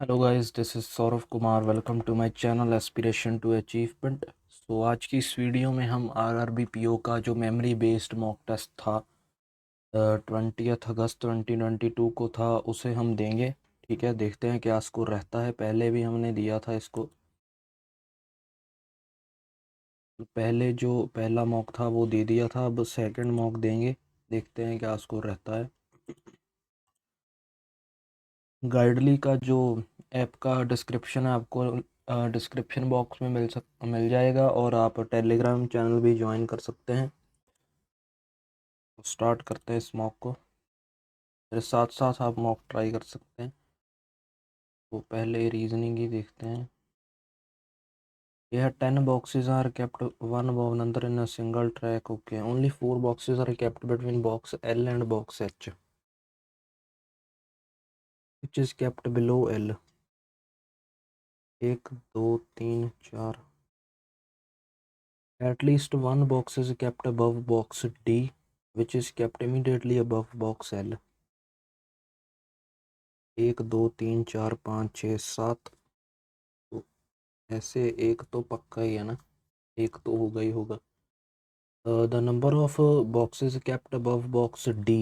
Hello guys, this is Saurabh Kumar. Welcome to my channel aspiration to achievement. So आज की इस video में हम आरआरबी पीओ का जो मेमोरी बेस्ड मॉक टेस्ट था 20 अगस्त 2022 को था, उसे हम देंगे। ठीक है, देखते हैं क्या स्कोर रहता है। पहले भी हमने दिया था इसको। पहले जो पहला मॉक था वो दे दिया था, अब सेकंड मॉक देंगे। देखते हैं क्या स्कोर रहता है। गाइडली का जो ऐप का डिस्क्रिप्शन है आपको डिस्क्रिप्शन बॉक्स में मिल जाएगा, और आप टेलीग्राम चैनल भी ज्वाइन कर सकते हैं। स्टार्ट करते हैं इस मॉक को। मेरे साथ साथ आप मॉक ट्राई कर सकते हैं। तो पहले रीजनिंग ही देखते हैं। यह 10 boxes are kept one above another in a single track. Okay, only 4 boxes are kept between box L and box H, which is kept below L. 1 2 3 4। At least one box is kept above box D, which is kept immediately above box L. 1 2 3 4 5 6 7। तो ऐसे एक तो पक्का ही है ना, एक तो होगा ही होगा। The number of boxes kept above box D,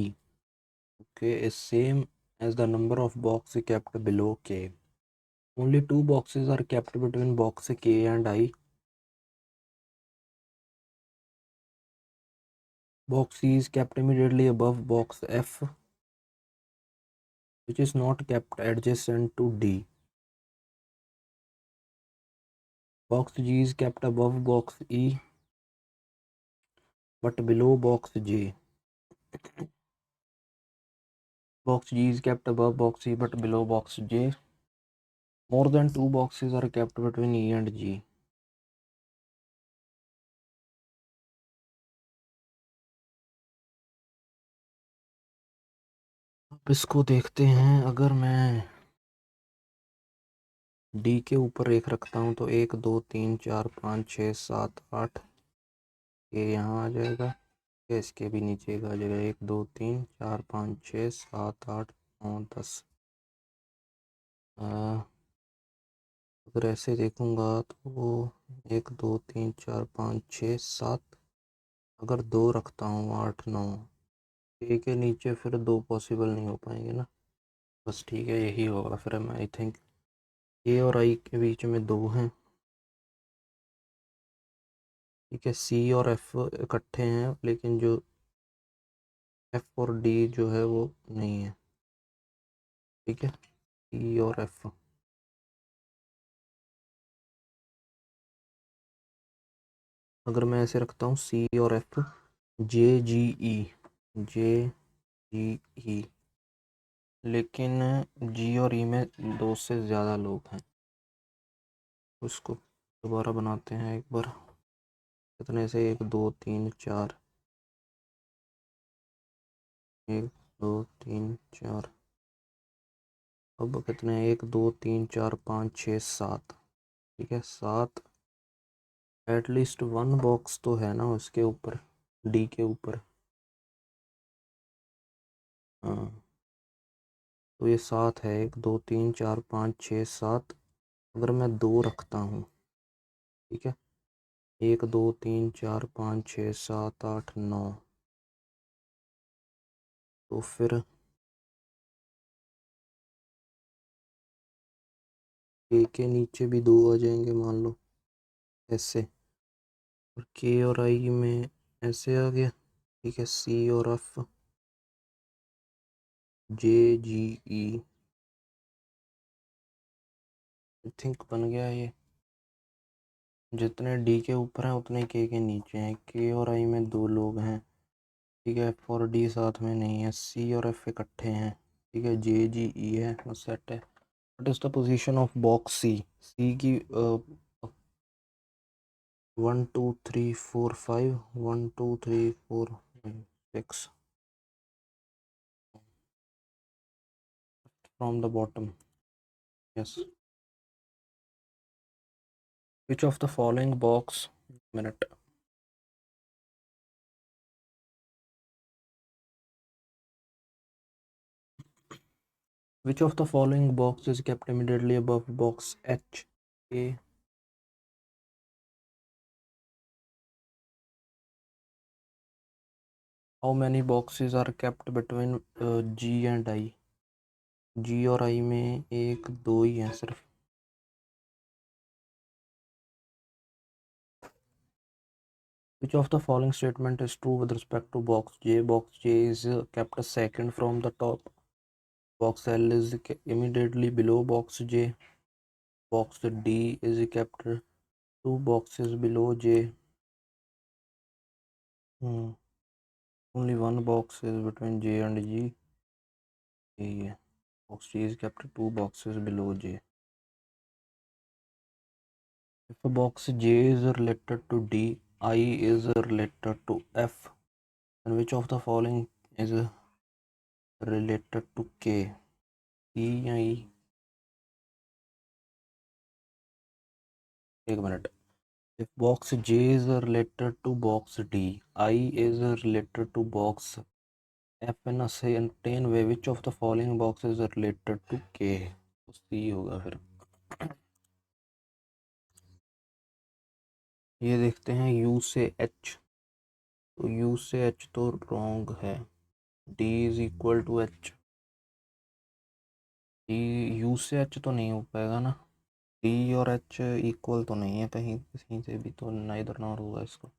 okay, is same as the number of boxes kept below K. Only 2 boxes are kept between box K and I. Box C is kept immediately above box F, which is not kept adjacent to D. Box G is kept above box E but below box J. Box G is kept above box E but below box J. More than 2 boxes are kept between E and G. अब इसको देखते हैं। अगर मैं D के ऊपर एक रखता हूँ तो 1 2 3 4 5 6 7 8 ये यहाँ आ जाएगा। या इसके भी नीचे का आ जाएगा। 1 2 3 4 5 6 7 8 9 10। अगर ऐसे देखूंगा तो 1 2 3 4 5 6 7। अगर 2 रखता हूँ 8 9। ए के नीचे फिर 2 पॉसिबल नहीं हो पाएंगे ना। बस ठीक है, यही होगा फिर। मैं आई थिंक ए और आई के बीच में 2 हैं। ठीक है, सी और एफ इकट्ठे हैं, लेकिन जो एफ और डी जो है वो नहीं है। ठीक है, सी और एफ। अगर मैं ऐसे रखता हूँ सी और एफ, जे जी ई, जे जी ई, लेकिन जी और ई में 2 से ज़्यादा लोग हैं। उसको दोबारा बनाते हैं एक बार। कितने से 1 2 3 4। 1 2 3 4। अब कितने 1 2 3 4 5 6 7। ठीक है, 7। एटलीस्ट वन बॉक्स तो है ना उसके ऊपर, डी के ऊपर। हाँ, तो ये 7 है। 1 2 3 4 5 6 7। अगर मैं 2 रखता हूँ, ठीक है, 1 2 3 4 5 6 7 8 9। तो फिर ए के नीचे भी 2 आ जाएंगे, मान लो ऐसे। और के और आई में ऐसे आ गया। ठीक है, सी और F, J ji E, I think बन गया ये। जितने डी के ऊपर हैं उतने के नीचे हैं। के और आई में 2 लोग हैं। ठीक है, एफ और डी साथ में नहीं है। सी और एफ इकट्ठे हैं। ठीक है, जे जी ई है, बस सेट है। What is the position of box C? C की 1 2 3 4 5, 1 2 3 4 6 from the bottom. Yes. Which of the following box minute? Which of the following box is kept immediately above box H? A. How many boxes are kept between G and I? G और I में एक दो ही हैं सिर्फ. Which of the following statement is true with respect to box J? Box J is kept second from the top. Box L is immediately below box J. Box D is kept two boxes below J. Only one box is between J and G. Yeah. Box G is kept two boxes below J. If a box J is related to D, I is related to F, then which of the following is related to K? E या E? एक minute. If box J is related to box D, I is related to box F in a certain way, which of the following boxes is related to K? तो C होगा फिर. ये देखते हैं U से H. तो U से H तो रॉन्ग है. D is equal to H. D U से H तो नहीं हो पाएगा ना. D और H इक्वल तो नहीं है कहीं कहीं से भी, तो नाइदर नॉर होगा इसको.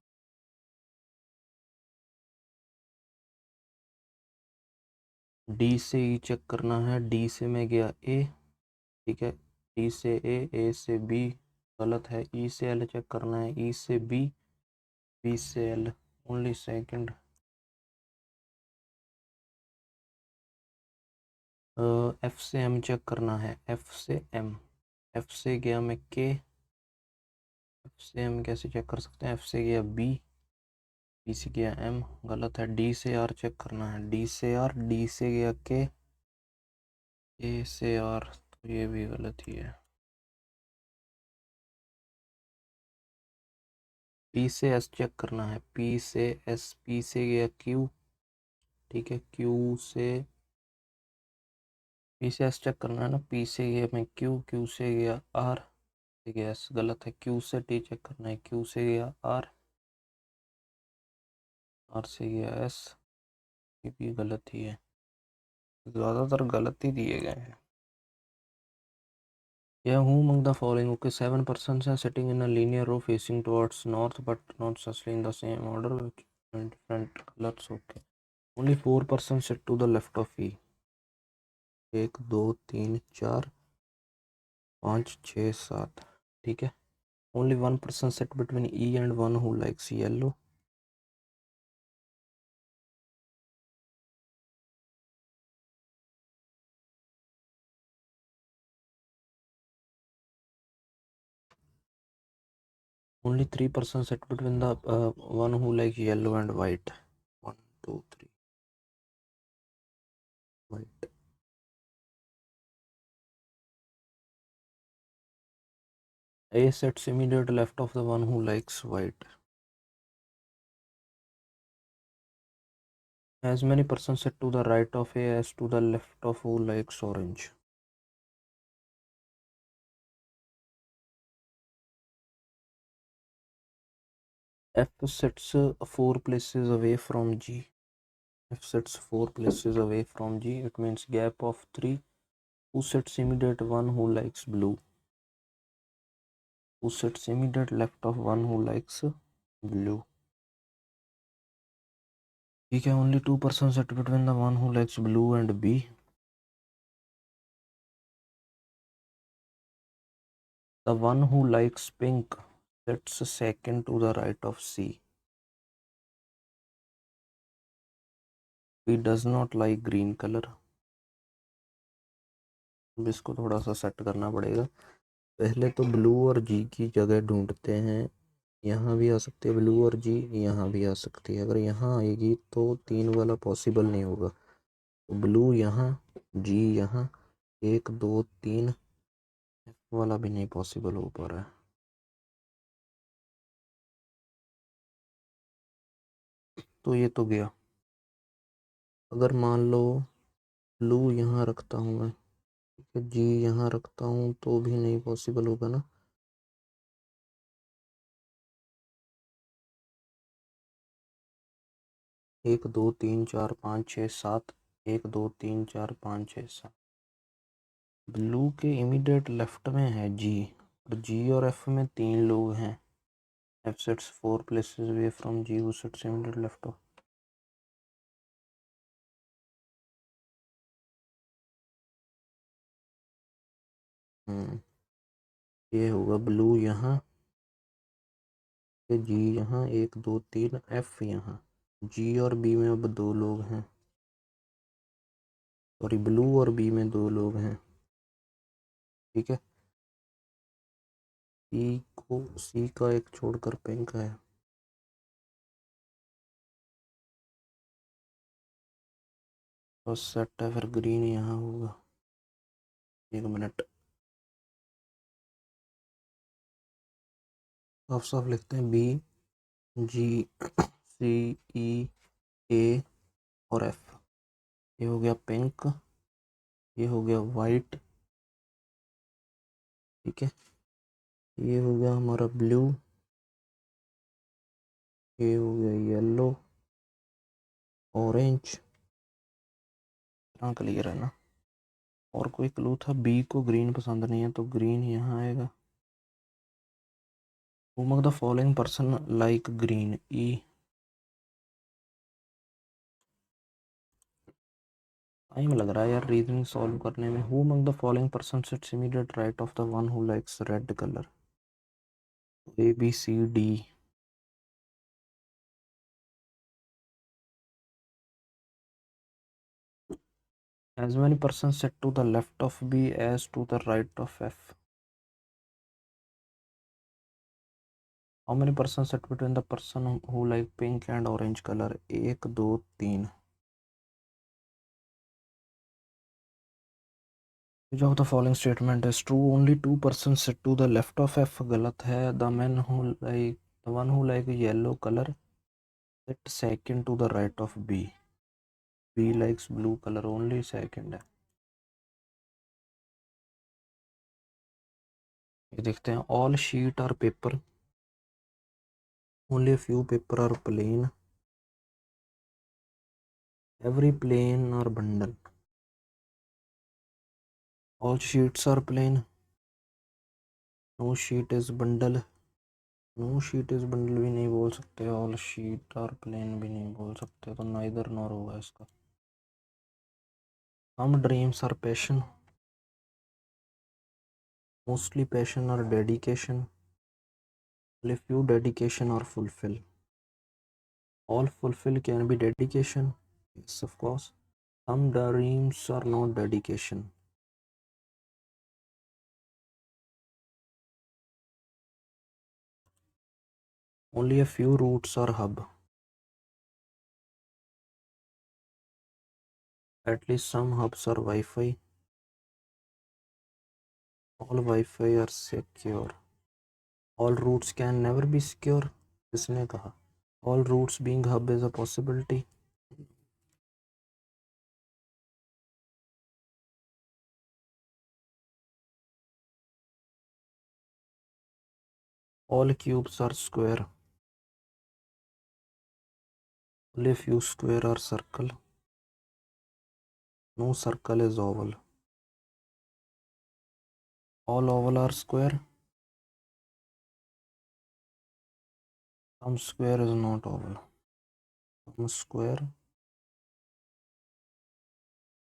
D से E चेक करना है. D से मैं गया A, ठीक है. D से A से B गलत है. E से L चेक करना है. E से B, B से L. Only second. F से M चेक करना है. F से M. F से गया मैं K. F से M कैसे चेक कर सकते हैं? F से गया B, B से गया M, गलत है. D से R चेक करना है. D से R, D से गया K, A से R, तो ये भी गलत ही है. P से S चेक करना है. P से S, P से गया Q, ठीक है. Q से P से S चेक करना है ना. P से गया मैं Q, Q से गया R, से गया S, गलत है. Q से T चेक करना है. Q से गया R, R से गया S, ये भी गलत ही है. ज़्यादातर गलत ही दिए गए हैं. Yeah, who among the following? Okay, 7 persons are sitting in a linear row facing towards north, but not necessarily in the same order with different colors. Okay. Only 4 persons sit to the left of E. 1 2 3 4 5 6 7. ठीक है. Only one person sit between E and one who likes yellow. Only 3 persons sit between the one who likes yellow and white. 1 2 3. White. A sits immediate left of the one who likes white. As many persons sit to the right of A as to the left of who likes orange. F sits 4 places away from G. F sits 4 places away from G. It means gap of 3. Who sits immediate one who likes blue? Who sits immediate left of one who likes blue? ठीक है. Only 2 persons sit between the one who likes blue and B. The one who likes pink sits second to the right of C. He does not like green color. इसको थोड़ा सा set करना पड़ेगा. पहले तो blue और जी की जगह ढूंढते हैं. यहाँ भी आ सकती है ब्लू और जी, यहाँ भी आ सकती है. अगर यहाँ आएगी तो 3 वाला पॉसिबल नहीं होगा. तो ब्लू यहाँ, जी यहाँ, 1 2 3, एफ वाला भी नहीं पॉसिबल हो पा रहा है. तो ये तो गया. अगर मान लो ब्लू यहाँ रखता हूँ मैं, ठीक है, जी यहाँ रखता हूँ तो भी नहीं पॉसिबल होगा ना। 1 2 3 4 5 6 7, 1 2 3 4 5 6 7। ब्लू के इमीडिएट लेफ्ट में है जी, और जी और एफ में 3 लोग हैं। F sits 4 places away from G, who sits immediate left of। ये होगा ब्लू यहाँ, जी यहाँ, 1 2 3 एफ यहाँ। जी और बी में अब 2 लोग हैं, सॉरी ब्लू और बी में 2 लोग हैं। ठीक है, सी का एक छोड़कर पिंक है। तो सेट है, फिर ग्रीन यहाँ होगा। 1 मिनट, साफ साफ लिखते हैं, बी जी सी ई ए और एफ। ये हो गया पिंक, ये हो गया वाइट। ठीक है, ये हो गया हमारा ब्लू, ये हो गया येलो, ऑरेंज। हाँ क्लियर है ना। और कोई क्लू था, बी को ग्रीन पसंद नहीं है तो ग्रीन यहाँ आएगा। Whom of the following person like green? E। Time लग रहा है यार रीजनिंग सॉल्व करने में। Whom of the following person sits immediate right of the one who likes red color? A B C D। As many persons sit to the left of B as to the right of F? How many persons sit between the person who like pink and orange color? 1 2 3। Which of the following statement is true? Only 2 persons sit to the left of F गलत है। The one who like yellow color sit second to the right of B। B likes blue color only, second है। ये देखते हैं, all sheet are paper, only a few paper are plain, every plane are bundle। all sheets are plain, no sheet is bundle। No sheet is bundle भी नहीं बोल सकते, all sheet और plane भी नहीं बोल सकते, तो नाइदर नॉर होगा इसका। हम dreams are passion, mostly passion और डेडिकेशन, फ्यू डेडिकेशन और fulfil. All fulfil can be dedication, yes of course. हम dreams are not dedication. Only a few routes are hub, at least some hubs are Wi-Fi, all Wi-Fi are secure, all routes can never be secure। किसने कहा? all routes being hub is a possibility। all cubes are square, only few square are circle, no circle is oval। all oval are square, some square is not oval, some square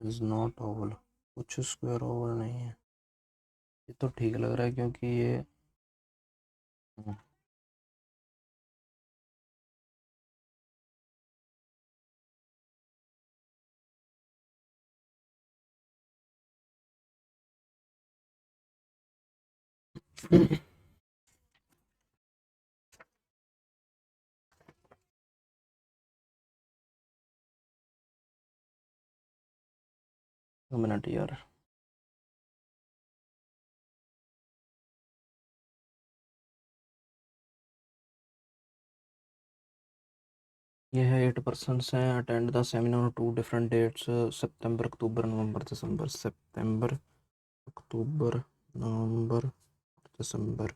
is not oval। कुछ square Oval नहीं है। ये तो ठीक लग रहा है क्योंकि ये मिनट यार। ये है 8 पर्सन हैं attend the seminar 2 different dates, September, October, November, December. September October, November, December,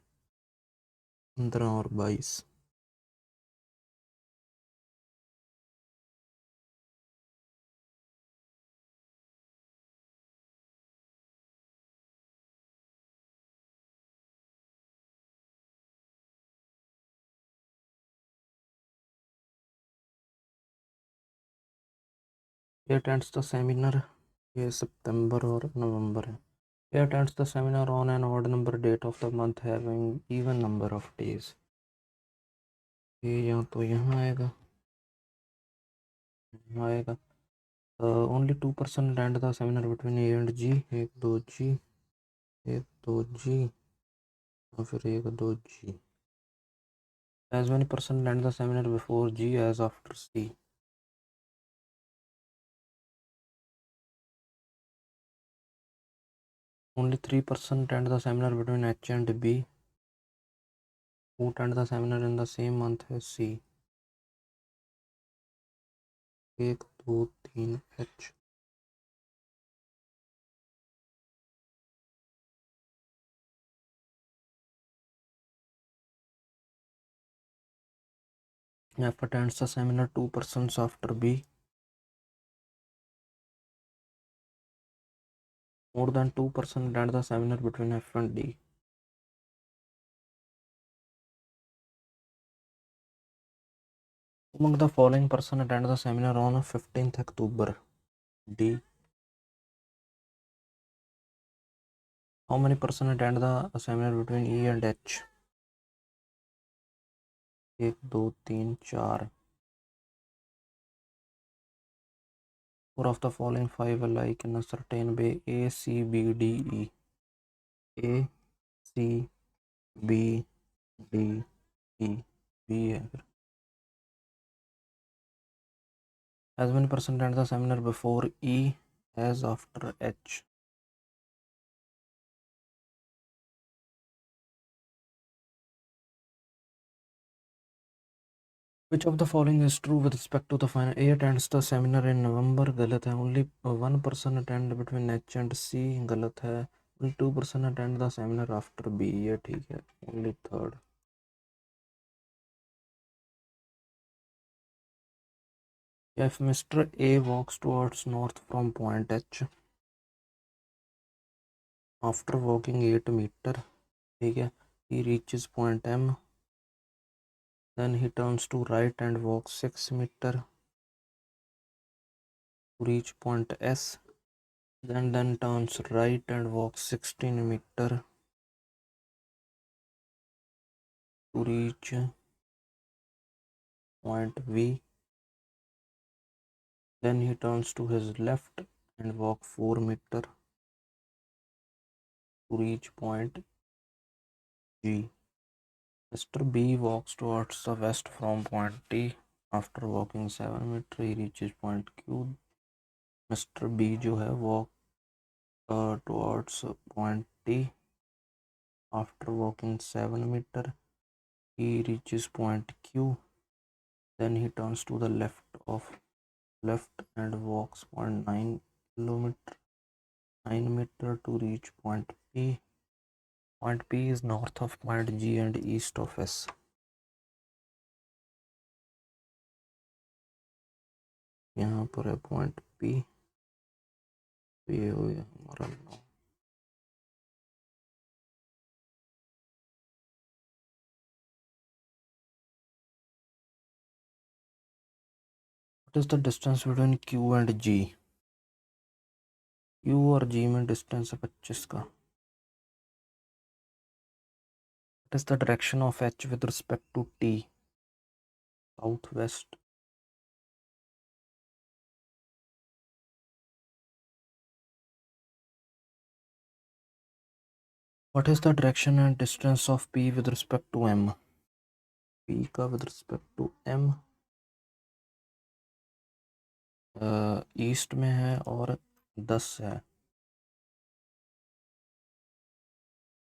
15 और 22। ये अटेंड्स द सेमिनार, ये सितंबर और नवंबर है। ये attends the seminar on an odd number date of the month having even number of days. ये या तो यहाँ आएगा, यहाँ आएगा। Only 2% attend the seminar between A and G, 1 2 G, 1 2 G और फिर 1 2 जी। As many person attend the seminar before G as after C. Only 3% attend the seminar between H and B, who attend the seminar in the same month as C. 1 2 3 H। F attends the seminar 2 persons after B. More than 2% attend the seminar between F and D. Among the following person attend the seminar on 15th October? D. How many person attend the seminar between E and H? 1 2 3 4। 4 of the following 5 alike in a certain way: A, C, B, D, E. A, C, B, D, E, B है फिर। As many person attend the seminar before E as after H? Which of the following is true with respect to the final? A attends the seminar in November, गलत है। Only 1% attend between H and C, गलत है। Only 2% attend the seminar after B, ये ठीक है। Only third। If Mr. A walks towards north from point H after walking 8 meter, ठीक है, he reaches point M, then he turns to right and walks 6 meter to reach point S, then turns right and walks 16 meter to reach point V, then he turns to his left and walk 4 meter to reach point G. Mr. B walks towards the west from point T. After walking 7 meter, he reaches point Q. Mr. B जो है walk towards point T. After walking 7 meter, he reaches point Q. Then he turns to the left and walks 0.9 kilometer 9 meter to reach point P. Point P is north of point G and east of S. यहाँ पर है point P, ये हो गया हमारा 9। What is the distance between Q and G? Q और G में distance है 25 का। What is the direction of H with respect to T? Southwest। What is the direction and distance of P with respect to M? P का with respect to M east में है और 10 है।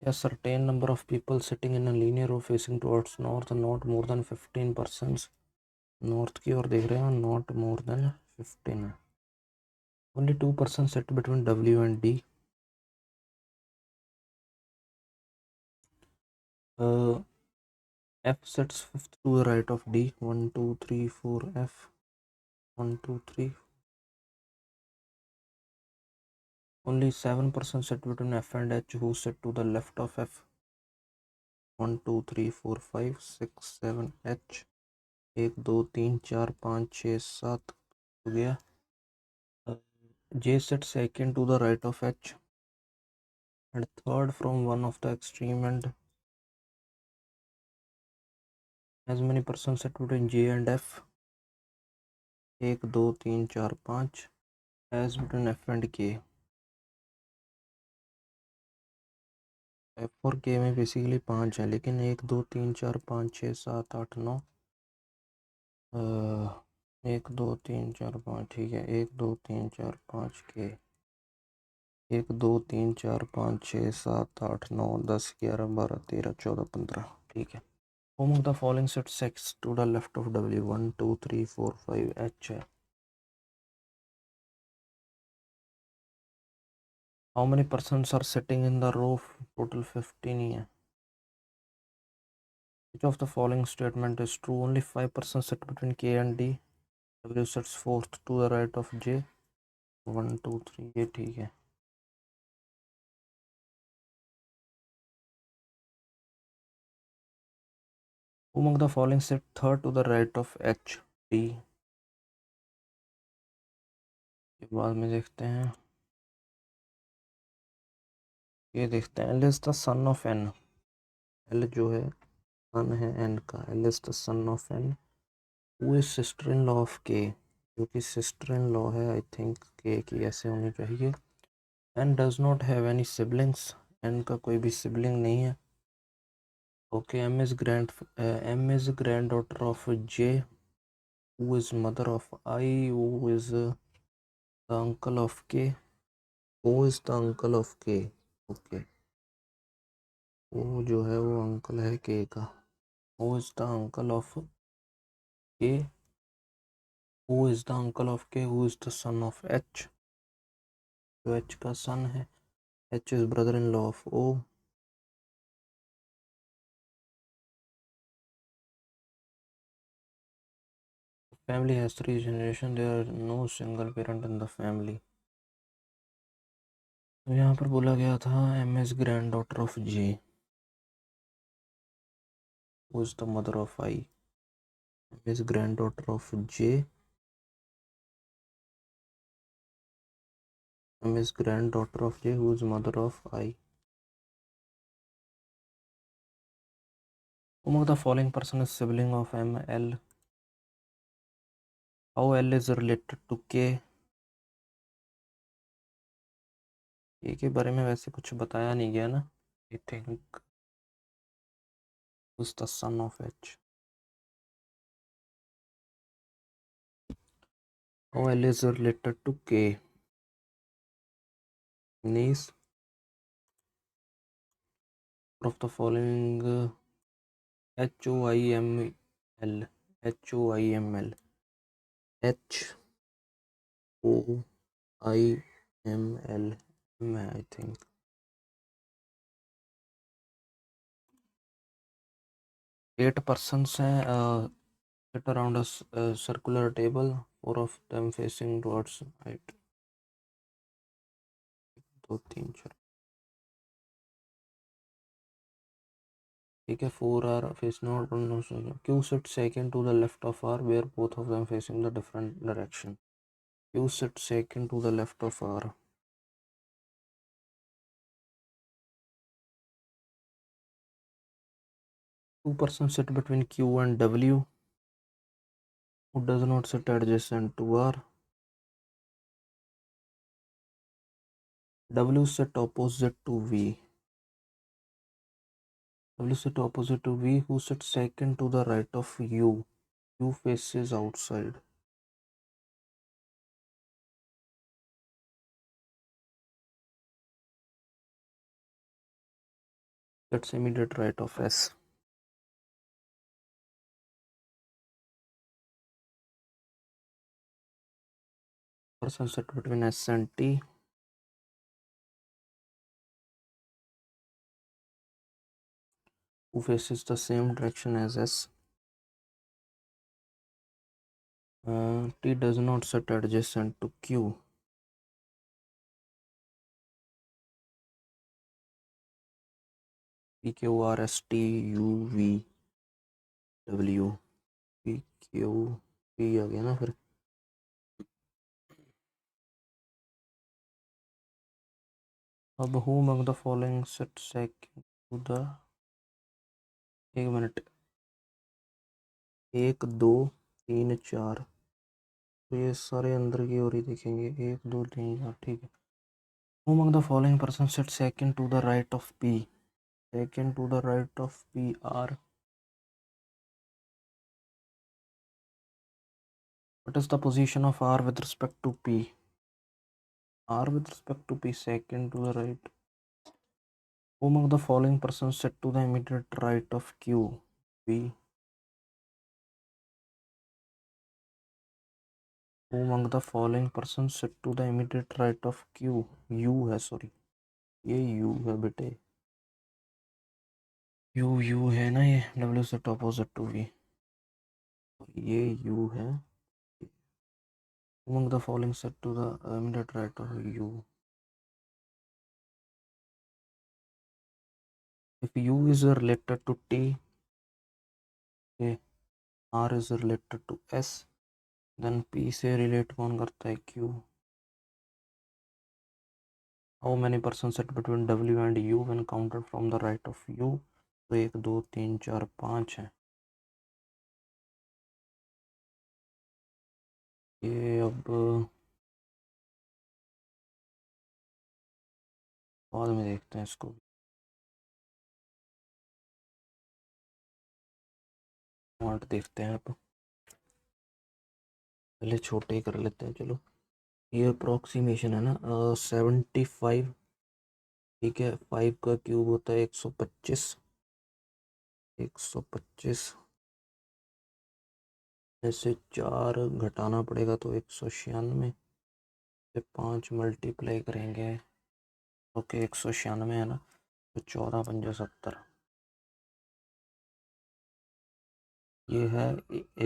A certain number of people sitting in a linear row facing towards north, not more than 15 persons। North की ओर देख रहे हैं, not more than 15 है। Only 2 persons sit between W and D। F sits fifth to the right of D. 1 2 3 4 F. 1 2 3. Only 7% sit between F and H, who sit to the left of F. 1 2 3 4 5 6 7 H. 1 2 3 4 5 6 7 हो गया. J sits second to the right of H and third from one of the extreme end. As many persons sit between J and F? 1 2 3 4 5. As between F and K. F और K में basically 5 है, लेकिन 1 2 3 4 5 6 7 8 9. 1 2 3 4 5 ठीक है. 1 2 3 4 5 के 1 2 3 4 5 6 7 8 9 10 11 12 13 14 15. ठीक है. Whom of the following sits six to the left of W? 1 2 3 4 5 H है. How many persons are sitting in the row? Total 15 ही है. Which of the following statement is true? Only 5 persons sit between K and D. W sits fourth to the right of J. 1 2 3 ये ठीक है. Whom of the following sit third to the right of H? D. ये बाद में देखते हैं. ये देखते हैं. L is the son of N. L जो है सन है N का. L is the son of N. Who is sister in law of K? जो कि सिस्टर इन लॉ है आई थिंक के की ऐसे होनी चाहिए. N does not have any siblings. N का कोई भी सिबलिंग नहीं है. Okay. M is granddaughter of J. Who is mother of I. Who is the uncle of K. Who is the uncle of K. Okay. वो जो है वो uncle है के का. Who is the uncle of K. Who is the uncle of K. Who is the son of H. जो H का son है. H is brother in law of O. Family has 3 generations. There are no single parent in the family. तो यहाँ पर बोला गया था M is granddaughter of J. Who is the mother of I. M is granddaughter of J. M is granddaughter of J. Who is mother of I. Whom of the following person is sibling of M L? How L is related to K? K के बारे में वैसे कुछ बताया नहीं गया ना. I think who's the son of H. How L is related to K? Niece of the following HOIML. HOIML. HOIML में I think. Eight persons हैं sit around a circular table. 4 of them facing towards right. 2 3 4. ठीक है. 4 are facing out. Q sits second to the left of R, where both of them facing the different direction. Q sits second to the left of R. Two persons sit between Q and W, who does not sit adjacent to R. W sit opposite to V. W sit opposite to V, who sits second to the right of U. U faces outside. That's immediate right of S. Person sit between S and T. who faces the same direction as S. T does not sit adjacent to Q. P Q R S T U V W P Q P आ गया ना फिर। अब who among the following sit second to the, एक minute, 1 2 3 4, तो ये सारे अंदर की ओर ही दिखेंगे, 1 2 3 4, ठीक है। Who among the following person sit second to the right of P? Second to the right of P R. What is the position of R with respect to P? R with respect to P, second to the right. Who among the following persons sit to the immediate right of Q? V. Who among the following persons sit to the immediate right of Q? U है, sorry, ये U है बेटे, U है ना, ये W set opposite to V, ये U है। Among the following sit to the immediate right of U. If U is related to T, okay, R is related to S, then P से relate कौन करता है? Q. How many persons sit between W and U when counted from the right of U? तो 1 2 3 4 5 है। ये अब बाद में देखते हैं इसको। पार्ट देखते हैं, अब पहले छोटे ही कर लेते हैं, चलो। ये अप्रोक्सीमेशन है ना, 75, ठीक है। 5 का क्यूब होता है 125, 125 ऐसे 4 घटाना पड़ेगा तो 196 से 5 मल्टीप्लाई करेंगे, ओके, 196 है ना, तो 14 पंजा 70, ये है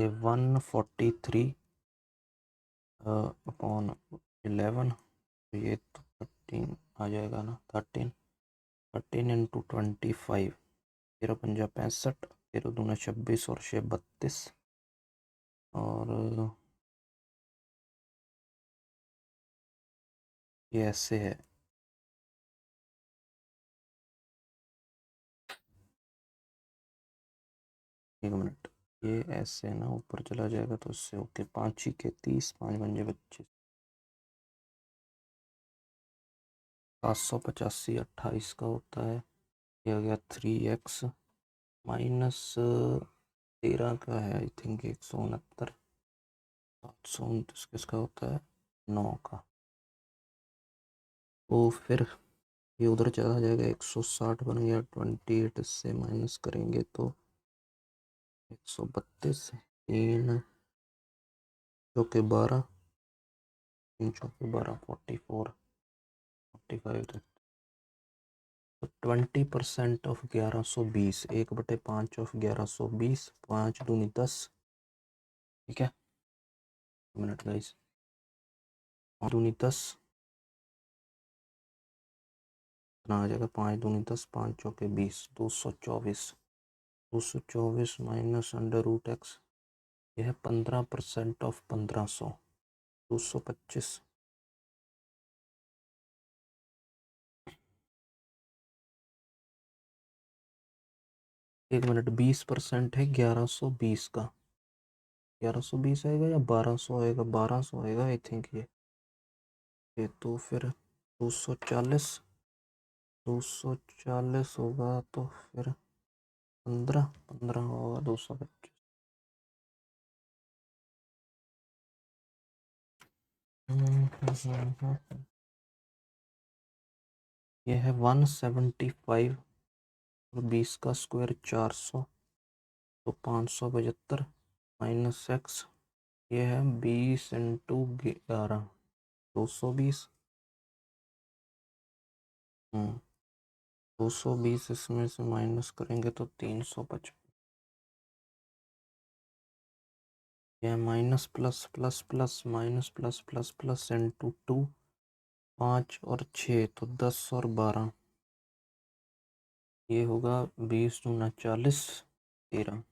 143 अपॉन 11, तो ये तो 13 आ जाएगा ना, 13 इंटू 25, 13 पंजा 65, 13 दूना 26 और 6 32, और ये ऐसे है। एक मिनट, ये ऐसे ना ऊपर चला जाएगा तो इससे, ओके, 5 के 30, 5 पंजे 25, 785 28 का होता है, ये आ गया 3x माइनस 13 का है आई थिंक 169, 729 किसका होता है? 9 का। तो फिर ये उधर चला जाएगा, 160 बन गया, 28 इससे माइनस करेंगे तो 132, 3 चौके 12, 3 चौके 12, 44, 45, तो 20% ऑफ 1120, 1/5 ऑफ 1120, 5 दूनी 10, ठीक है, मिनट गाइस, 5 दूनी 10 इतना आ जाएगा, 5 दूनी 10, 5 चौके 20, 224, 224 माइनस √x, यह है 15% ऑफ 1500, 225, एक मिनट, 20% है 1120 का, 1120 आएगा या 1200 आएगा? 1200 आएगा आई थिंक ये तो फिर 240, 240 होगा तो फिर 15 15 होगा, 225, ये है 175, और 20 का स्क्वायर 400, तो 575 माइनस x, ये है 20 इंटू 11, 220, 220 इसमें से माइनस करेंगे तो 355। यह minus plus plus plus minus plus plus plus into 2, 5 और 6 तो 10 और 12। ये होगा 20 दूना 40, 13,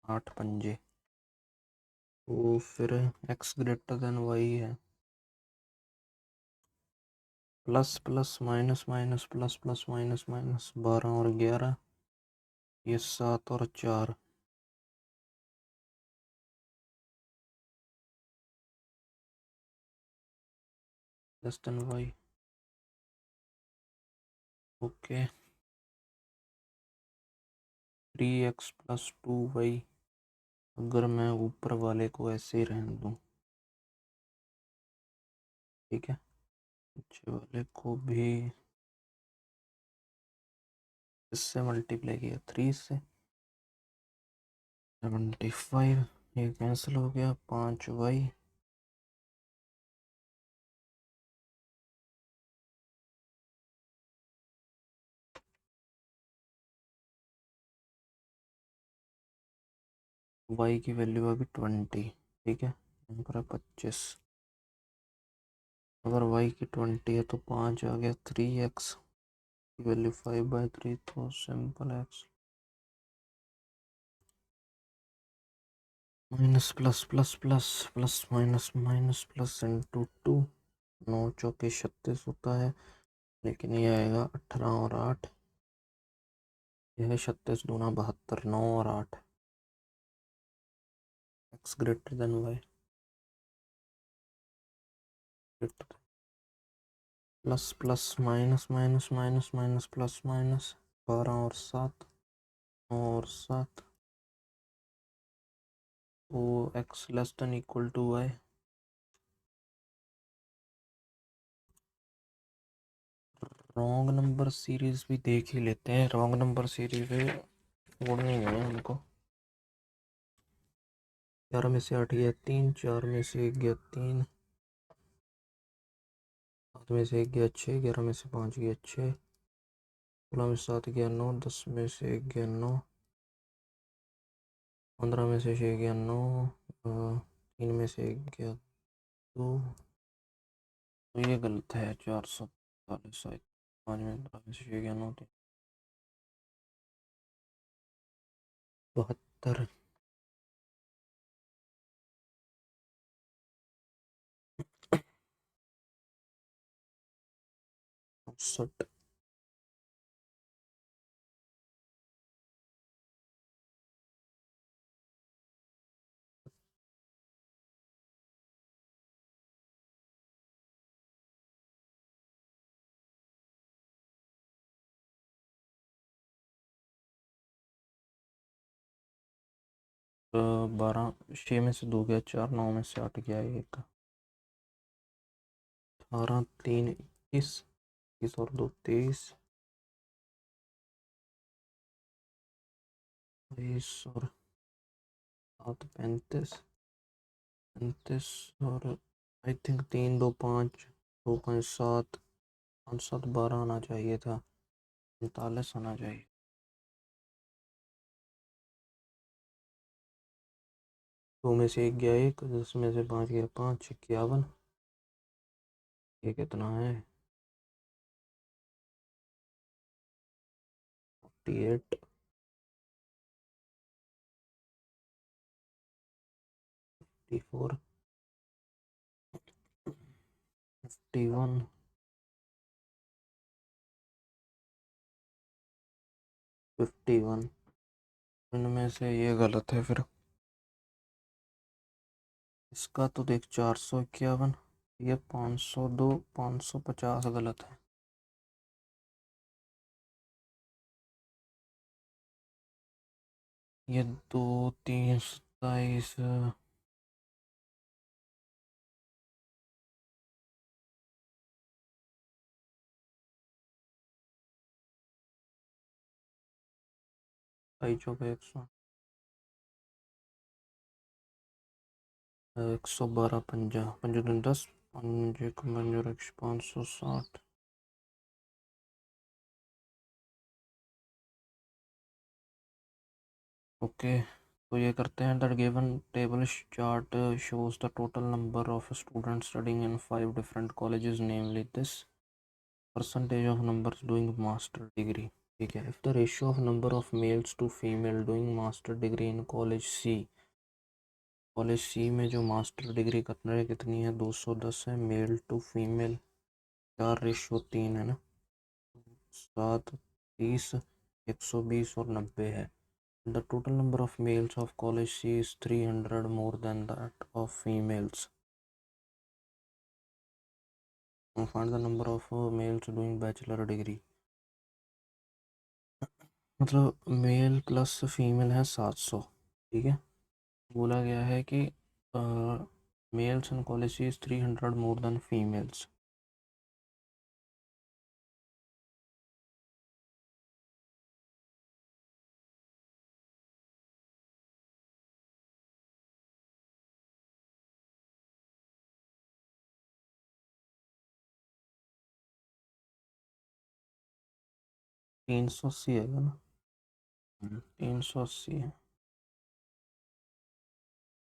8 पंजे। तो फिर x ग्रेटर देन y है। Plus plus minus minus plus plus minus minus 12 और 11, ये 7 और 4। Less than y। Okay. 3x plus 2y। अगर मैं ऊपर वाले को ऐसे ही रहने दूँ, ठीक है, नीचे वाले को भी इससे मल्टीप्लाई किया 3 से, 75। ये कैंसिल हो गया, 5y। y की वैल्यू अभी 20, ठीक है, यहाँ पर 25। अगर y की 20 है तो 5 आ गया, 3x की वैल्यू 5/3, तो simple x minus plus plus plus plus minus minus plus into 2। 9 चौके 36 होता है, लेकिन ये आएगा 18 और 8। यह 36 दूना 72, 9 और 8। x greater than y। Plus plus minus minus minus minus plus minus 12 और 7, 9 और 7। तो x less than equal to y। Wrong number series भी देख ही लेते हैं। रॉन्ग नंबर सीरीज छोड़नी है हमको। 11 में से 8 गया 3, 4 में से 1 गया 3, 7 में से 1 गया 6, 11 में से 5 गया 6, 16 में से 7 गया 9, 10 में से 1 गया 9, 15 में से 6 गया 9, 3 में से 1 गया 2। तो ये गलत है। 445, 5 में 15 में से 6 गया 9, 72। 64। 12, 6 में से 2 गया 4, 9 में से 8 गया 1, 18, 3 21, 21 और 2 23, 23 और 7 35, 35 और आई थिंक 3 2 5, 2 5 7, 5 7 12 आना चाहिए था, 45 आना चाहिए। दो में से 1 गया 1, 10 में से 5 गया 5, 51। ये कितना है? 48, 54, 51, 51। इनमें से ये गलत है फिर। इसका तो देख 451, ये 502, 550 गलत है। ये 2 3 27, ढाई चौके 112, पंजा पंजा 10, 5 1 5 560। ओके, तो ये करते हैं। That given table chart shows the total number of students studying in 5 different colleges, namely this percentage of numbers doing master degree. ठीक है, if the ratio of number of males to female doing master degree in college C में जो master degree कर रहे हैं कितनी है, 210 है। मेल टू फीमेल 4:3 है ना, 7, 30, 120 और 90 है। The total number of males of college C is 300 more than that of females. Now find the number of males doing bachelor degree. मतलब मेल प्लस फीमेल है 700। ठीक है, बोला गया है कि males in college C is 300 more than females. तीन सौ अस्सी है ना, 380 है।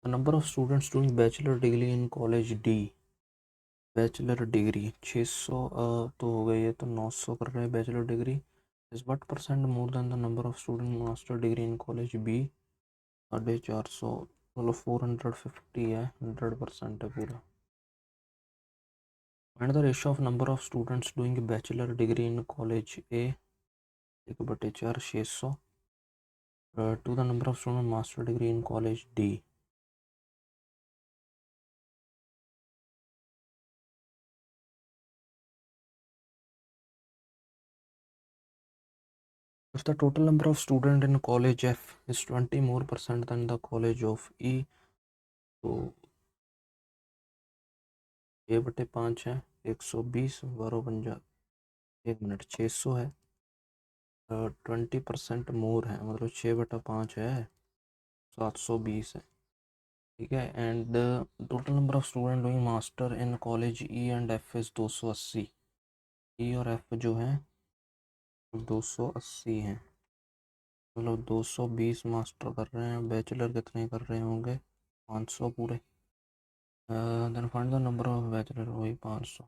The number of students doing bachelor degree in college D, bachelor degree 600 तो हो गई है, तो 900 कर रहे हैं bachelor degree. Is but percent more than the number of student master degree in college B, 450, मतलब 450 है, 100% है पूरा। And the ratio of number of students doing bachelor degree in college A, 1/4 600 to the number of student master degree in college D. If the total number of student in college F is 20 more percent than the college of E, तो 6/5 है, 120, 12 एक minute 600 है, 20% मोर है, मतलब 6/5 है, 720 है। ठीक है, and total number of student doing master in college E and F is 280। ई और एफ जो है 280 हैं, मतलब 220 मास्टर कर रहे हैं। बैचलर कितने कर रहे होंगे, 500 पूरे। Then find the number of bachelor, वही 500।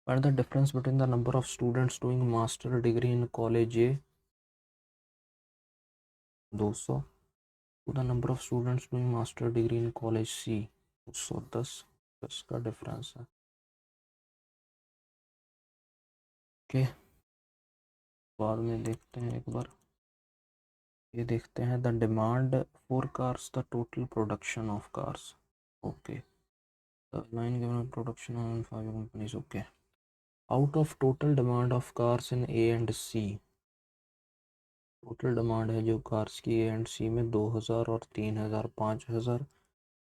Find the difference between the number of students doing master degree in college A, 200, to the number of students doing master degree in college C, 110 का difference है। Okay, बाद में देखते हैं एक बार, ये देखते हैं the demand for cars, the total production of cars. Okay, the line given production on 5 companies. Okay, out of total demand of cars in A and C, total demand है जो कार्स की ए एंड सी में 2000 और 3000, 5000।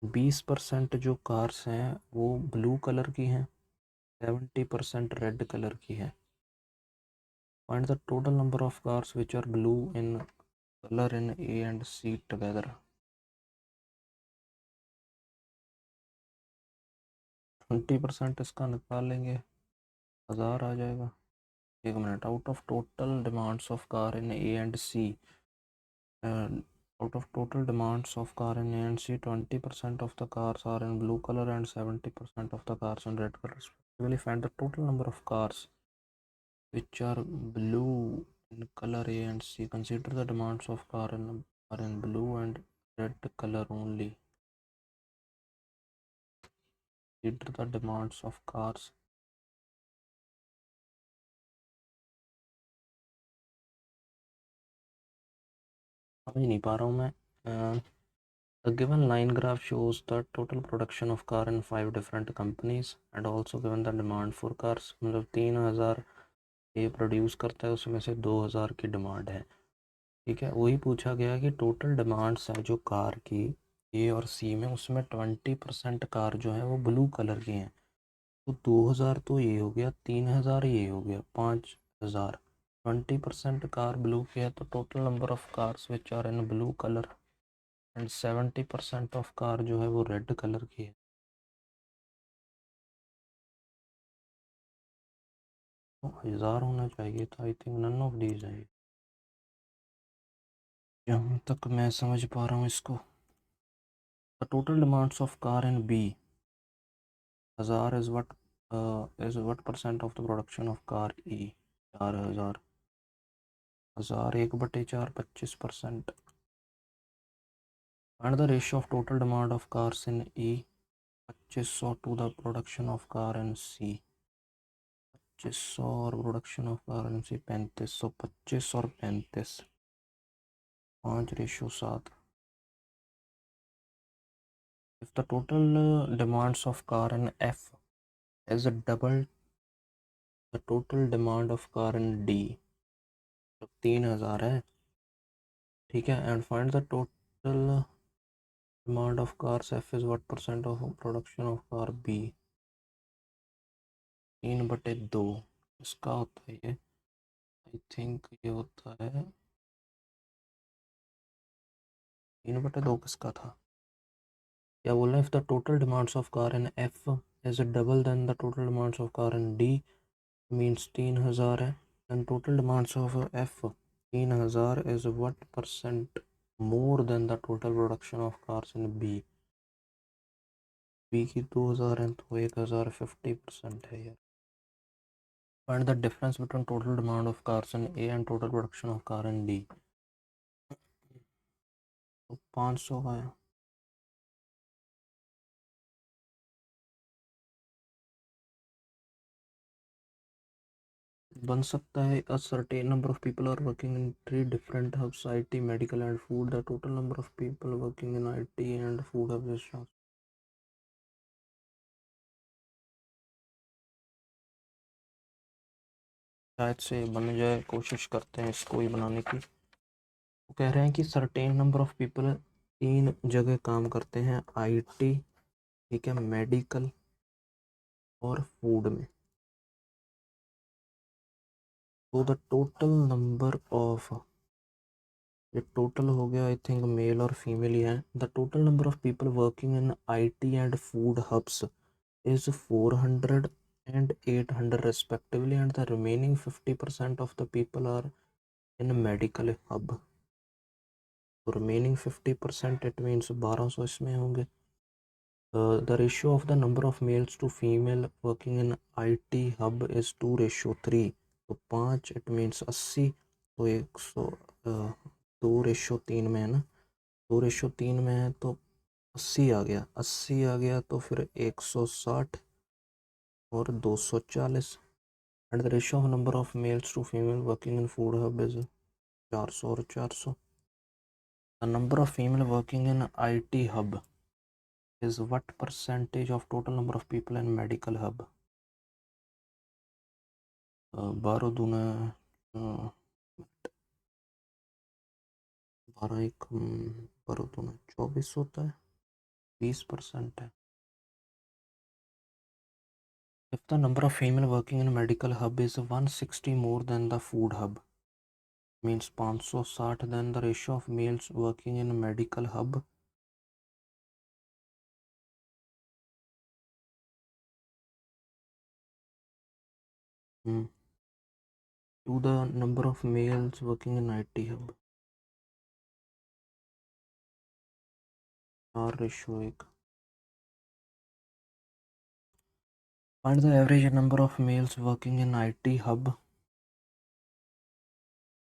20% जो cars हैं वो blue colour की हैं, 70% रेड कलर की है। Find the total number of cars which are blue in color in A and C together. 20% इसका निकाल लेंगे, 1000 आ जाएगा। एक मिनट, out of total demands of car in A and C, out of total demands of car in A and C, 20% of the cars are in blue color and 70% of the cars in red color. Really find the total number of cars which are blue in color A and C. Consider the demands of car are in blue and red color only. Consider the demands of cars. समझ नहीं पा रहा हूँ मैं। The given line graph shows the total production of car in 5 different companies and also given the demand for cars. मतलब 3000 ये produce करता है, उसमें से 2000 की डिमांड है। ठीक है, वही पूछा गया कि टोटल डिमांड्स है जो कार की ए और सी में, उसमें 20% कार जो है वो ब्लू कलर की हैं। तो 2000 तो ये हो गया, 3000 ये हो गया, 5000। 20% कार ब्लू की है, तो total number of cars which are in blue colour and 70% of car जो है वो रेड कलर की है। तो 1000 होना चाहिए था, I think none of these है। जहाँ तक मैं समझ पा रहा हूँ इसको, the total demands of car in B 1000 is what percent of the production of car E? 4000, 1000 1/4 25%. And the ratio of total demand of cars in E 2500 to the production of car in C 2500 और production of car इन सी 3500, 25 और 35 5:7. If the total demands of car in F is double the total demand of car in D, तो 3000 है, ठीक है. And find the total demand of cars F is what percent of production of car B 3/2. इसका होता है ये, I think ये होता है 3/2. किसका था, क्या बोल रहे हैं? If the total demands of car in F is double then the total demands of car in D means 3000 है. And total demands of F 3000 is what percent more than the total production of cars in B की 2000 है तो 1000 50% है यार. Find the difference between total demand of cars in A and total production of car in D. तो 500 का है. बन सकता है a certain number of people are working in 3 different hubs IT, medical and food. The total number of people working in IT and food hubs is शायद से बन जाए. कोशिश करते हैं इसको ही बनाने की. वो कह रहे हैं कि सर्टेन नंबर ऑफ पीपल 3 जगह काम करते हैं IT, ठीक है, मेडिकल और फूड में. तो द टोटल नंबर ऑफ, ये टोटल हो गया आई थिंक मेल और फीमेल ही है. The total number of people working in IT and food hubs is 400 and 800 respectively, and the remaining 50% of the people are in medical hub. तो remaining 50% it means 1200 इसमें होंगे. The ratio of the number of males to female working in IT hub is 2:3. तो 5 it means 80. तो 100 2:3 में है ना, 2:3 में है तो 80 आ गया. 80 आ गया तो फिर 160 और 240. And the ratio of number of males to female working in food hub is 400 और 400. The number of female working in IT hub is what percentage of total number of people in medical hub? 12 दूना 12 एक 12 दूना 24 होता है, 20% है. If the number of female working in medical hub is 160 more than the food hub means 560, then the ratio of males working in medical hub to the number of males working in IT hub. 4:1. Find the average number of males working in IT hub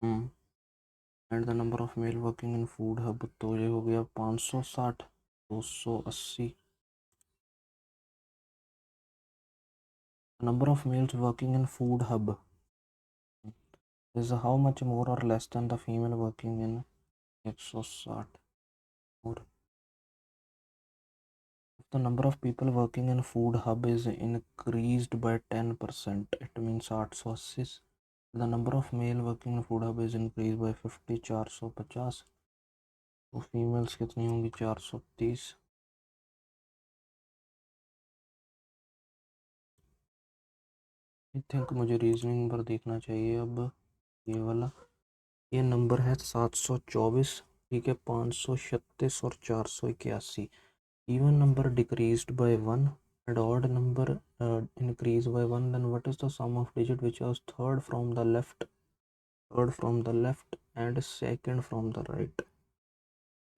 and the number of male working in food hub. तो ये हो गया 560, 280. Number of males working in food hub is how much more or less than the female working in 160 more. If the number of people working in food hub is increased by 10%, it means 880. The number of male working in food hub is increased by 50, 450. तो females कितनी होंगी? 430. I think मुझे reasoning पर देखना चाहिए. अब ये वाला, ये नंबर है 724, ठीक है, 536 और 481. Even number decreased bye 1 and odd number increased by 1, then what is the sum of digit which was third from the left and second from the right?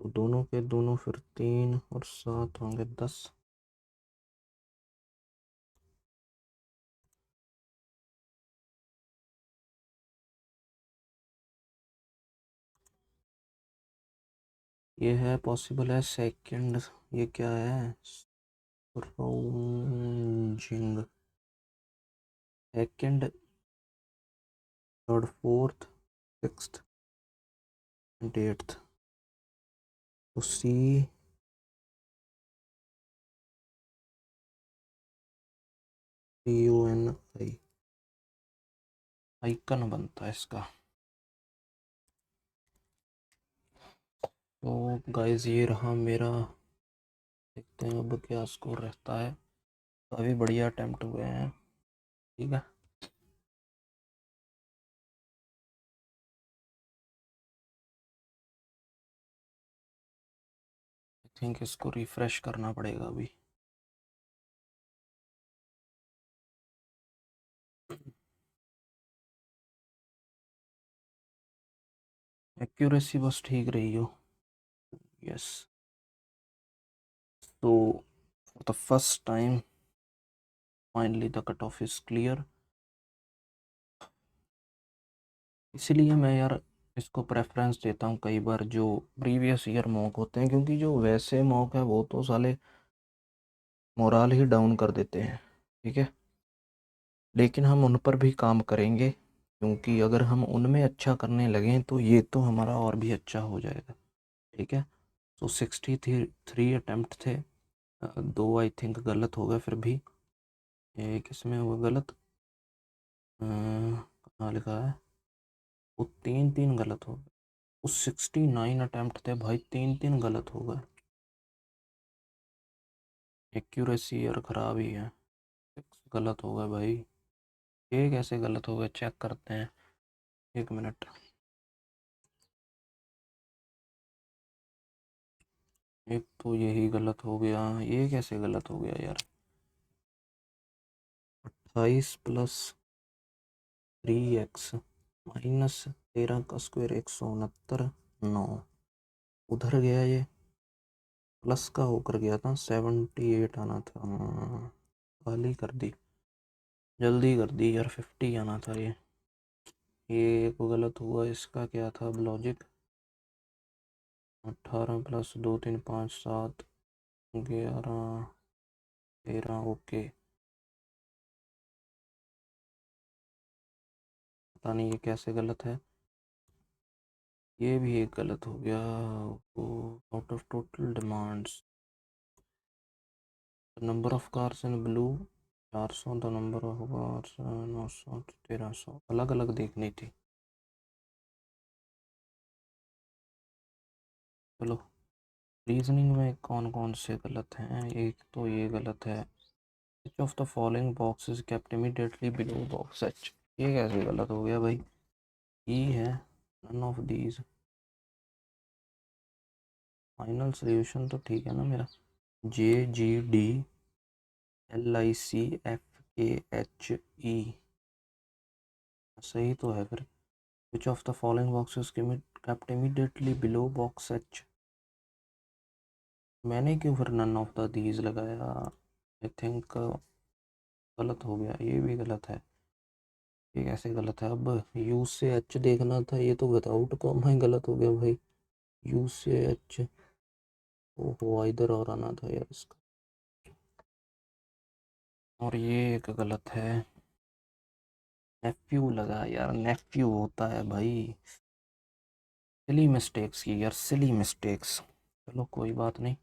तो दोनों के दोनों फिर 3 और 7 होंगे 10। ये है पॉसिबल है सेकंड। ये क्या है? Surrounding. Second, third, fourth, sixth and eighth. तो सी यू एन आई, आइकन बनता है इसका। तो गाइस ये रहा मेरा। देखते हैं अब क्या स्कोर रहता है। काफ़ी बढ़िया अटेम्प्ट हुए हैं। ठीक है। आई थिंक इसको रिफ्रेश करना पड़ेगा अभी। एक्यूरेसी बस ठीक रही हो। यस। तो for the first time finally the cut off is clear. इसीलिए मैं यार इसको प्रेफरेंस देता हूँ कई बार जो प्रीवियस ईयर मॉक होते हैं, क्योंकि जो वैसे मॉक है वो तो साले मोराल ही डाउन कर देते हैं। ठीक है। लेकिन हम उन पर भी काम करेंगे, क्योंकि अगर हम उनमें अच्छा करने लगें तो ये तो हमारा और भी अच्छा हो जाएगा। ठीक है। तो 63 अटैम्प्ट थे। दो आई थिंक गलत हो गए फिर भी। एक इसमें हुआ गलत। कहाँ लिखा है? वो तीन तीन गलत हो गए। उस 69 अटैम्प्ट थे भाई, तीन तीन गलत हो गए। एक्यूरेसी यार ख़राब ही है। 6 गलत हो गए भाई। ये कैसे गलत हो गए, चेक करते हैं। एक मिनट। एक तो यही गलत हो गया, ये कैसे गलत हो गया यार? 28 प्लस 3x माइनस 13 का स्क्वायर 169। 9 उधर गया, ये प्लस का होकर गया था, 78 आना था। खाली कर दी, जल्दी कर दी यार। 50 आना था ये। एक गलत हुआ, इसका क्या था अब लॉजिक? 18 प्लस 2 3 5 7 11 13। ओके। पता नहीं ये कैसे गलत है। ये भी एक गलत हो गया। Out of total demands, number of cars in blue 400। The number of cars 900 1300। अलग अलग देखनी थी। चलो, रीजनिंग में कौन कौन से गलत हैं? एक तो ये गलत है। Which of the following boxes kept immediately below box H. ये कैसे गलत हो गया भाई? ई है, none of these. Final solution तो ठीक है ना मेरा? JGDLICFKHE, सही तो है फिर। विच of the following boxes kept immediately below box H. मैंने क्यों फिर नन ऑफ द दीज लगाया? आई थिंक गलत हो गया, ये भी गलत है। ये कैसे गलत है? अब यू से एच देखना था, ये तो विदाउट कॉमा ही गलत हो गया भाई। यू से एच, ओहो इधर और आना था यार इसका। और ये एक गलत है। नेफ्यू लगा यार, नेफ्यू होता है भाई। सिली मिस्टेक्स की यार, सिली मिस्टेक्स। चलो कोई बात नहीं।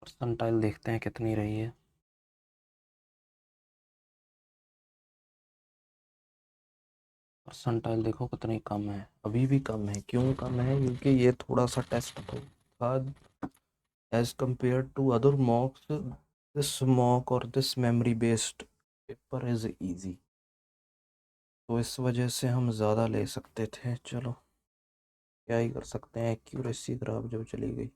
परसेंटाइल देखते हैं कितनी रही है। परसेंटाइल देखो कितनी कम है, अभी भी कम है। क्यों कम है? क्योंकि ये थोड़ा सा टेस्ट था as compare to other mocks. This mock और this memory based paper is easy, तो इस वजह से हम ज़्यादा ले सकते थे। चलो क्या ही कर सकते हैं, एक्यूरेसी खराब जब चली गई।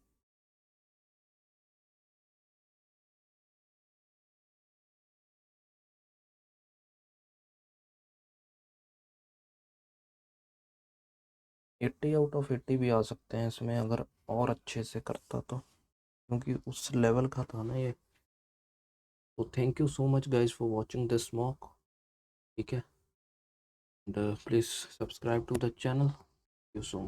80 आउट ऑफ 80 भी आ सकते हैं इसमें, अगर और अच्छे से करता तो, क्योंकि उस लेवल का था ना ये। तो thank you so much guys for watching this mock, ठीक है, and please subscribe to the channel. You so much.